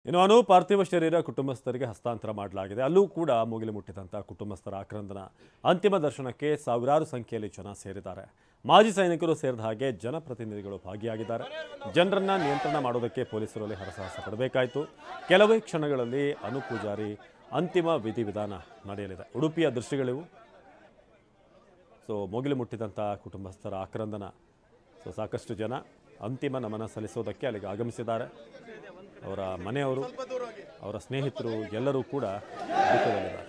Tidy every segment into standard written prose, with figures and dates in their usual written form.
ಇನ್ನು ಅನೂಪ್ ಪಾರ್ಥಿವ ಶರೀರ ಕುಟುಂಬಸ್ಥರಿಗೆ ಹಸ್ತಾಂತರ ಮಾಡಲಾಗಿದೆ. ಅಲ್ಲೂ ಕೂಡ ಮುಗಿಲು ಮುಟ್ಟಿದಂಥ ಕುಟುಂಬಸ್ಥರ ಆಕ್ರಂದನ. ಅಂತಿಮ ದರ್ಶನಕ್ಕೆ ಸಾವಿರಾರು ಸಂಖ್ಯೆಯಲ್ಲಿ ಜನ ಸೇರಿದ್ದಾರೆ. ಮಾಜಿ ಸೈನಿಕರು ಸೇರಿದ ಹಾಗೆ ಜನಪ್ರತಿನಿಧಿಗಳು ಭಾಗಿಯಾಗಿದ್ದಾರೆ. ಜನರನ್ನ ನಿಯಂತ್ರಣ ಮಾಡೋದಕ್ಕೆ ಪೊಲೀಸರಲ್ಲಿ ಹರಸಾಹಸ ಪಡಬೇಕಾಯಿತು. ಕೆಲವೇ ಕ್ಷಣಗಳಲ್ಲಿ ಅನೂಪ್ ಪೂಜಾರಿ ಅಂತಿಮ ವಿಧಿವಿಧಾನ ನಡೆಯಲಿದೆ. ಉಡುಪಿಯ ದೃಶ್ಯಗಳಿವು. ಮುಗಿಲು ಮುಟ್ಟಿದಂಥ ಕುಟುಂಬಸ್ಥರ ಆಕ್ರಂದನ. ಸಾಕಷ್ಟು ಜನ ಅಂತಿಮ ನಮನ ಸಲ್ಲಿಸೋದಕ್ಕೆ ಅಲ್ಲಿಗೆ ಆಗಮಿಸಿದ್ದಾರೆ. ಅವರ ಮನೆಯವರು, ಅವರ ಸ್ನೇಹಿತರು ಎಲ್ಲರೂ ಕೂಡ ದುಃಖದಲ್ಲಿದ್ದಾರೆ.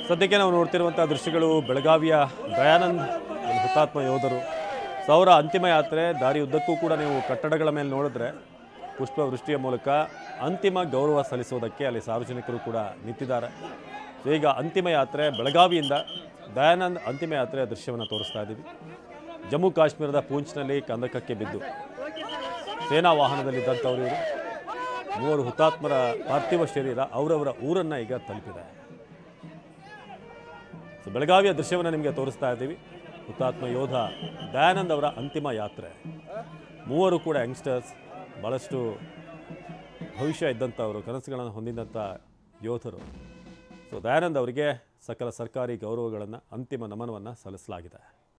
ಸದ್ಯಕ್ಕೆ ನಾವು ನೋಡ್ತಿರುವಂಥ ದೃಶ್ಯಗಳು ಬೆಳಗಾವಿಯ ದಯಾನಂದ್ ಹುತಾತ್ಮ ಯೋಧರು. ಅವರ ಅಂತಿಮ ಯಾತ್ರೆ ದಾರಿಯುದ್ದಕ್ಕೂ ಕೂಡ ನೀವು ಕಟ್ಟಡಗಳ ಮೇಲೆ ನೋಡಿದ್ರೆ ಪುಷ್ಪವೃಷ್ಟಿಯ ಮೂಲಕ ಅಂತಿಮ ಗೌರವ ಸಲ್ಲಿಸೋದಕ್ಕೆ ಅಲ್ಲಿ ಸಾರ್ವಜನಿಕರು ಕೂಡ ನಿಂತಿದ್ದಾರೆ. ಈಗ ಅಂತಿಮ ಯಾತ್ರೆ ಬೆಳಗಾವಿಯಿಂದ ದಯಾನಂದ್ ಅಂತಿಮ ಯಾತ್ರೆಯ ದೃಶ್ಯವನ್ನು ತೋರಿಸ್ತಾ ಇದ್ದೀವಿ. ಜಮ್ಮು ಕಾಶ್ಮೀರದ ಪೂಂಚ್ನಲ್ಲಿ ಕಂದಕಕ್ಕೆ ಬಿದ್ದು ಸೇನಾ ವಾಹನದಲ್ಲಿದ್ದಂಥವರು ಇವರು. 3 ಹುತಾತ್ಮರ ಪಾರ್ಥಿವ ಶರೀರ ಅವರವರ ಊರನ್ನು ಈಗ ತಲುಪಿದೆ. ಬೆಳಗಾವಿಯ ದೃಶ್ಯವನ್ನು ನಿಮಗೆ ತೋರಿಸ್ತಾ ಇದ್ದೀವಿ. ಹುತಾತ್ಮ ಯೋಧ ದಯಾನಂದ್ ಅವರ ಅಂತಿಮ ಯಾತ್ರೆ. 3 ಕೂಡ ಯಂಗ್ಸ್ಟರ್ಸ್, ಭಾಳಷ್ಟು ಭವಿಷ್ಯ ಇದ್ದಂಥವರು, ಕನಸುಗಳನ್ನು ಹೊಂದಿದಂಥ ಯೋಧರು. ದಯಾನಂದ್ ಅವರಿಗೆ ಸಕಲ ಸರ್ಕಾರಿ ಗೌರವಗಳನ್ನು, ಅಂತಿಮ ನಮನವನ್ನು ಸಲ್ಲಿಸಲಾಗಿದೆ.